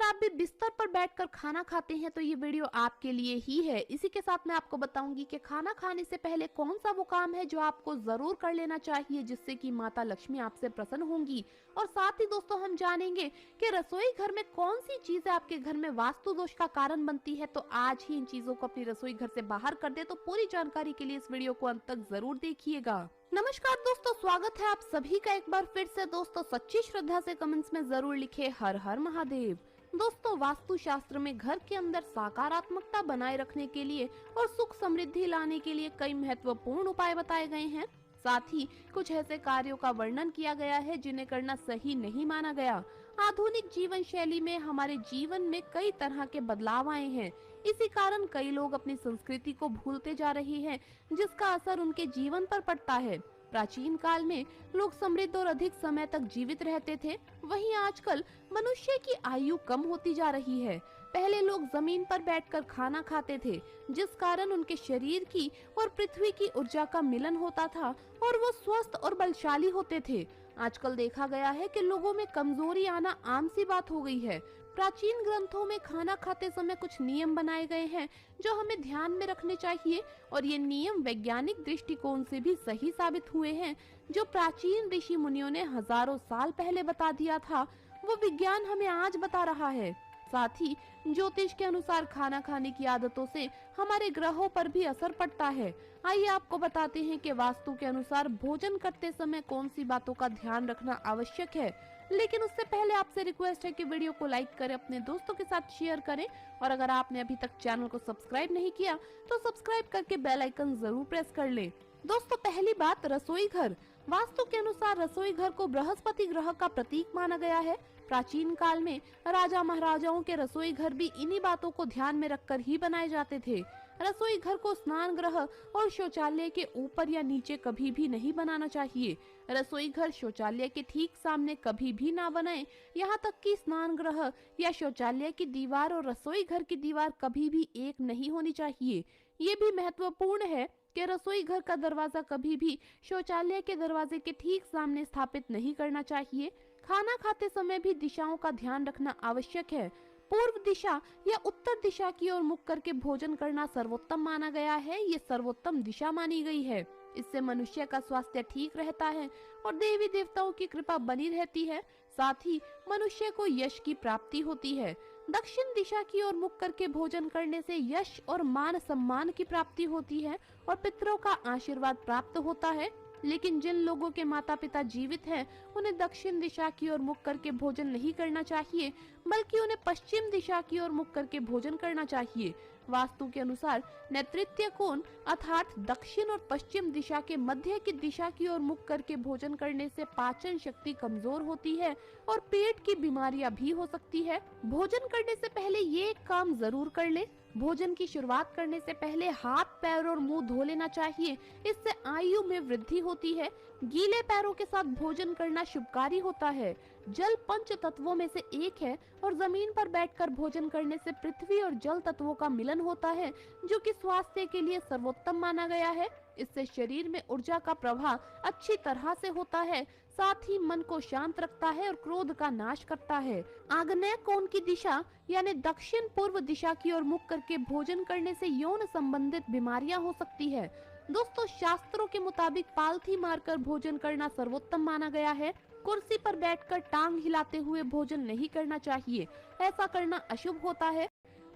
आप भी बिस्तर पर बैठकर खाना खाते हैं तो ये वीडियो आपके लिए ही है। इसी के साथ मैं आपको बताऊंगी कि खाना खाने से पहले कौन सा वो काम है जो आपको जरूर कर लेना चाहिए, जिससे कि माता लक्ष्मी आपसे प्रसन्न होंगी। और साथ ही दोस्तों हम जानेंगे कि रसोई घर में कौन सी चीजें आपके घर में वास्तु दोष का कारण बनती है। तो आज ही इन चीजों को अपनी रसोई घर से बाहर कर दे। तो पूरी जानकारी के लिए इस वीडियो को अंत तक जरूर देखिएगा। नमस्कार दोस्तों, स्वागत है आप सभी का एक बार फिर से। दोस्तों सच्ची श्रद्धा से कमेंट्स में जरूर लिखे हर हर महादेव। दोस्तों वास्तु शास्त्र में घर के अंदर सकारात्मकता बनाए रखने के लिए और सुख समृद्धि लाने के लिए कई महत्वपूर्ण उपाय बताए गए हैं। साथ ही कुछ ऐसे कार्यों का वर्णन किया गया है जिन्हें करना सही नहीं माना गया। आधुनिक जीवन शैली में हमारे जीवन में कई तरह के बदलाव आए हैं। इसी कारण कई लोग अपनी संस्कृति को भूलते जा रहे हैं, जिसका असर उनके जीवन पर पड़ता है। प्राचीन काल में लोग समृद्ध और अधिक समय तक जीवित रहते थे, वहीं आजकल मनुष्य की आयु कम होती जा रही है। पहले लोग जमीन पर बैठकर खाना खाते थे, जिस कारण उनके शरीर की और पृथ्वी की ऊर्जा का मिलन होता था और वो स्वस्थ और बलशाली होते थे। आजकल देखा गया है कि लोगों में कमजोरी आना आम सी बात हो गई है। प्राचीन ग्रंथों में खाना खाते समय कुछ नियम बनाए गए हैं जो हमें ध्यान में रखने चाहिए, और ये नियम वैज्ञानिक दृष्टिकोण से भी सही साबित हुए हैं। जो प्राचीन ऋषि मुनियों ने हजारों साल पहले बता दिया था, वो विज्ञान हमें आज बता रहा है। साथ ही ज्योतिष के अनुसार खाना खाने की आदतों से हमारे ग्रहों पर भी असर पड़ता है। आइए आपको बताते हैं कि वास्तु के अनुसार भोजन करते समय कौन सी बातों का ध्यान रखना आवश्यक है। लेकिन उससे पहले आपसे रिक्वेस्ट है कि वीडियो को लाइक करें, अपने दोस्तों के साथ शेयर करें, और अगर आपने अभी तक चैनल को सब्सक्राइब नहीं किया तो सब्सक्राइब करके बेल आइकन जरूर प्रेस कर लें। दोस्तों पहली बात, रसोई घर। वास्तु के अनुसार रसोई घर को बृहस्पति ग्रह का प्रतीक माना गया है। प्राचीन काल में राजा महाराजाओं के रसोई घर भी इन्हीं बातों को ध्यान में रखकर ही बनाए जाते थे। रसोई घर को स्नान ग्रह और शौचालय के ऊपर या नीचे कभी भी नहीं बनाना चाहिए। रसोई घर शौचालय के ठीक सामने कभी भी ना बनाएं। यहाँ तक कि स्नान ग्रह या शौचालय की दीवार और रसोई घर की दीवार कभी भी एक नहीं होनी चाहिए। ये भी महत्वपूर्ण है कि रसोई घर का दरवाजा कभी भी शौचालय के दरवाजे के ठीक सामने स्थापित नहीं करना चाहिए। खाना खाते समय भी दिशाओं का ध्यान रखना आवश्यक है। पूर्व दिशा या उत्तर दिशा की ओर मुख करके भोजन करना सर्वोत्तम माना गया है। ये सर्वोत्तम दिशा मानी गई है। इससे मनुष्य का स्वास्थ्य ठीक रहता है और देवी देवताओं की कृपा बनी रहती है। साथ ही मनुष्य को यश की प्राप्ति होती है। दक्षिण दिशा की ओर मुख करके भोजन करने से यश और मान सम्मान की प्राप्ति होती है और पितरों का आशीर्वाद प्राप्त होता है। लेकिन जिन लोगों के माता पिता जीवित हैं, उन्हें दक्षिण दिशा की ओर मुख करके भोजन नहीं करना चाहिए, बल्कि उन्हें पश्चिम दिशा की ओर मुख करके भोजन करना चाहिए। वास्तु के अनुसार नेतृत्व कोण अर्थात दक्षिण और पश्चिम दिशा के मध्य की दिशा की ओर मुख करके भोजन करने से पाचन शक्ति कमजोर होती है और पेट की बीमारियां भी हो सकती है। भोजन करने से पहले ये एक काम जरूर कर ले। भोजन की शुरुआत करने से पहले हाथ, पैर और मुंह धो लेना चाहिए। इससे आयु में वृद्धि होती है। गीले पैरों के साथ भोजन करना शुभकारी होता है। जल पंच तत्वों में से एक है और जमीन पर बैठकर भोजन करने से पृथ्वी और जल तत्वों का मिलन होता है, जो कि स्वास्थ्य के लिए सर्वोत्तम माना गया है। इससे शरीर में ऊर्जा का प्रवाह अच्छी तरह से होता है। साथ ही मन को शांत रखता है और क्रोध का नाश करता है। आग्नेय कोण की दिशा यानी दक्षिण पूर्व दिशा की ओर मुख करके भोजन करने से यौन संबंधित बीमारियां हो सकती है। दोस्तों शास्त्रों के मुताबिक पालथी मारकर भोजन करना सर्वोत्तम माना गया है। कुर्सी पर बैठकर टांग हिलाते हुए भोजन नहीं करना चाहिए, ऐसा करना अशुभ होता है।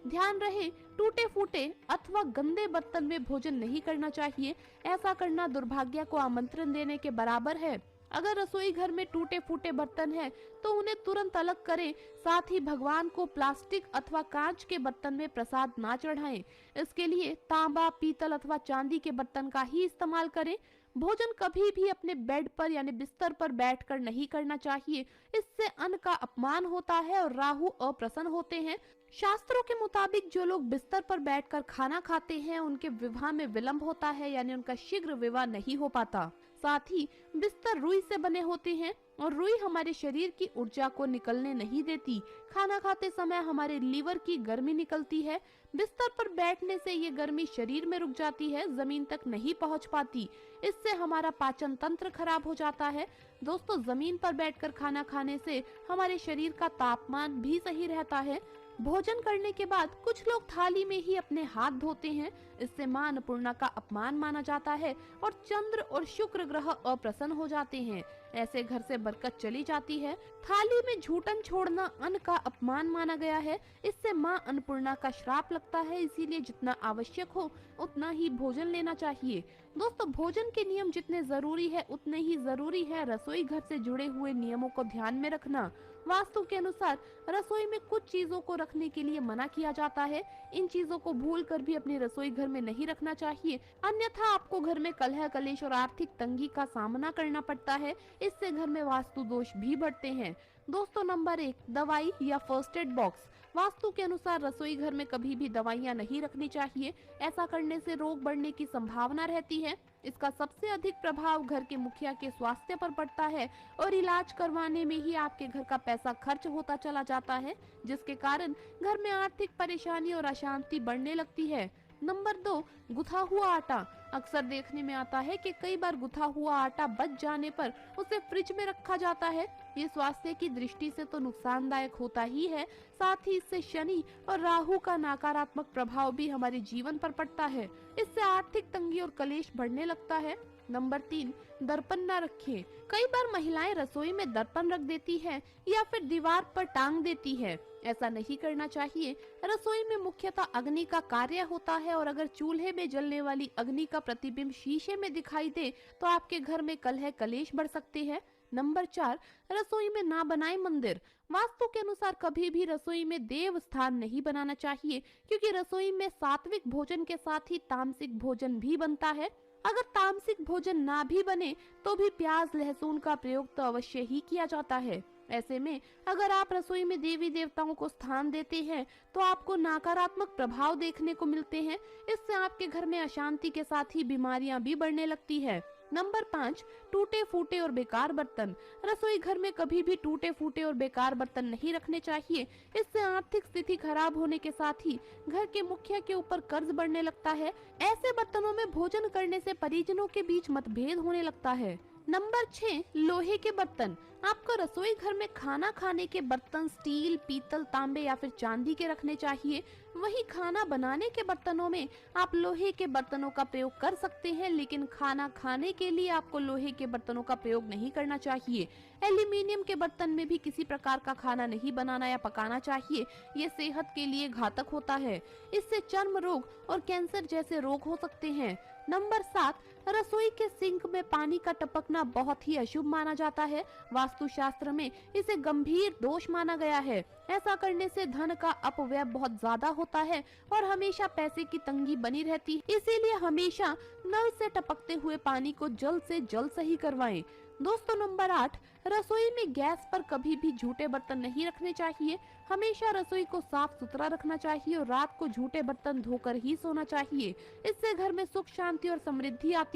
ध्यान रहे, टूटे फूटे अथवा गंदे बर्तन में भोजन नहीं करना चाहिए, ऐसा करना दुर्भाग्य को आमंत्रण देने के बराबर है। अगर रसोई घर में टूटे फूटे बर्तन हैं, तो उन्हें तुरंत अलग करें। साथ ही भगवान को प्लास्टिक अथवा कांच के बर्तन में प्रसाद ना चढ़ाएं। इसके लिए तांबा, पीतल अथवा चांदी के बर्तन का ही इस्तेमाल करें। भोजन कभी भी अपने बेड पर यानी बिस्तर पर बैठकर नहीं करना चाहिए। इससे अन्न का अपमान होता है और राहु अप्रसन्न होते हैं। शास्त्रों के मुताबिक जो लोग बिस्तर पर बैठकर खाना खाते हैं, उनके विवाह में विलंब होता है, यानी उनका शीघ्र विवाह नहीं हो पाता। साथ ही बिस्तर रुई से बने होते हैं और रुई हमारे शरीर की ऊर्जा को निकलने नहीं देती। खाना खाते समय हमारे लीवर की गर्मी निकलती है। बिस्तर पर बैठने से ये गर्मी शरीर में रुक जाती है, जमीन तक नहीं पहुंच पाती। इससे हमारा पाचन तंत्र खराब हो जाता है। दोस्तों, जमीन पर बैठकर खाना खाने से हमारे शरीर का तापमान भी सही रहता है। भोजन करने के बाद कुछ लोग थाली में ही अपने हाथ धोते हैं। इससे मां अन्नपूर्णा का अपमान माना जाता है और चंद्र और शुक्र ग्रह अप्रसन्न हो जाते हैं। ऐसे घर से बरकत चली जाती है। थाली में झूठन छोड़ना अन्न का अपमान माना गया है। इससे मां अन्नपूर्णा का श्राप लगता है। इसीलिए जितना आवश्यक हो उतना ही भोजन लेना चाहिए। दोस्तों, भोजन के नियम जितने जरूरी है उतने ही जरूरी है रसोई घर से जुड़े हुए नियमों को ध्यान में रखना। वास्तु के अनुसार रसोई में कुछ चीजों को रखने के लिए मना किया जाता है। इन चीजों को भूल कर भी अपने रसोई घर में नहीं रखना चाहिए, अन्यथा आपको घर में कलह कलेश और आर्थिक तंगी का सामना करना पड़ता है। इससे घर में वास्तु दोष भी बढ़ते हैं। दोस्तों, नंबर 1, दवाई या फर्स्ट एड बॉक्स। वास्तु के अनुसार रसोई घर में कभी भी दवाइयां नहीं रखनी चाहिए। ऐसा करने से रोग बढ़ने की संभावना रहती है। इसका सबसे अधिक प्रभाव घर के मुखिया के स्वास्थ्य पर पड़ता है और इलाज करवाने में ही आपके घर का पैसा खर्च होता चला जाता है, जिसके कारण घर में आर्थिक परेशानी और अशांति बढ़ने लगती है। नंबर 2, गुथा हुआ आटा। अक्सर देखने में आता है कि कई बार गुथा हुआ आटा बच जाने पर उसे फ्रिज में रखा जाता है। ये स्वास्थ्य की दृष्टि से तो नुकसानदायक होता ही है, साथ ही इससे शनि और राहु का नकारात्मक प्रभाव भी हमारे जीवन पर पड़ता है। इससे आर्थिक तंगी और कलेश बढ़ने लगता है। नंबर 3, दर्पण न रखें। कई बार महिलाएं रसोई में दर्पण रख देती हैं या फिर दीवार पर टांग देती है। ऐसा नहीं करना चाहिए। रसोई में मुख्यतः अग्नि का कार्य होता है और अगर चूल्हे में जलने वाली अग्नि का प्रतिबिंब शीशे में दिखाई दे तो आपके घर में कलह कलेश बढ़ सकते हैं। नंबर 4, रसोई में ना बनाए मंदिर। वास्तु के अनुसार कभी भी रसोई में देव स्थान नहीं बनाना चाहिए, क्योंकि रसोई में सात्विक भोजन के साथ ही तामसिक भोजन भी बनता है। अगर तामसिक भोजन ना भी बने तो भी प्याज लहसुन का प्रयोग तो अवश्य ही किया जाता है। ऐसे में अगर आप रसोई में देवी देवताओं को स्थान देते हैं तो आपको नकारात्मक प्रभाव देखने को मिलते हैं। इससे आपके घर में अशांति के साथ ही बीमारियां भी बढ़ने लगती है। नंबर 5, टूटे फूटे और बेकार बर्तन। रसोई घर में कभी भी टूटे फूटे और बेकार बर्तन नहीं रखने चाहिए। इससे आर्थिक स्थिति खराब होने के साथ ही घर के मुखिया के ऊपर कर्ज बढ़ने लगता है। ऐसे बर्तनों में भोजन करने से परिजनों के बीच मतभेद होने लगता है। नंबर 6, लोहे के बर्तन। आपको रसोई घर में खाना खाने के बर्तन स्टील, पीतल, तांबे या फिर चांदी के रखने चाहिए। वहीं खाना बनाने के बर्तनों में आप लोहे के बर्तनों का प्रयोग कर सकते हैं, लेकिन खाना खाने के लिए आपको लोहे के बर्तनों का प्रयोग नहीं करना चाहिए। एल्यूमिनियम के बर्तन में भी किसी प्रकार का खाना नहीं बनाना या पकाना चाहिए। ये सेहत के लिए घातक होता है। इससे चर्म रोग और कैंसर जैसे रोग हो सकते हैं। नंबर 7, रसोई के सिंक में पानी का टपकना बहुत ही अशुभ माना जाता है। वास्तु शास्त्र में इसे गंभीर दोष माना गया है। ऐसा करने से धन का अपव्यय बहुत ज्यादा होता है और हमेशा पैसे की तंगी बनी रहती है। इसीलिए हमेशा नल से टपकते हुए पानी को जल्द से जल्द सही करवाएं। दोस्तों, नंबर 8, रसोई में गैस पर कभी भी झूठे बर्तन नहीं रखने चाहिए। हमेशा रसोई को साफ सुथरा रखना चाहिए और रात को झूठे बर्तन धोकर ही सोना चाहिए। इससे घर में सुख शांति और समृद्धि आती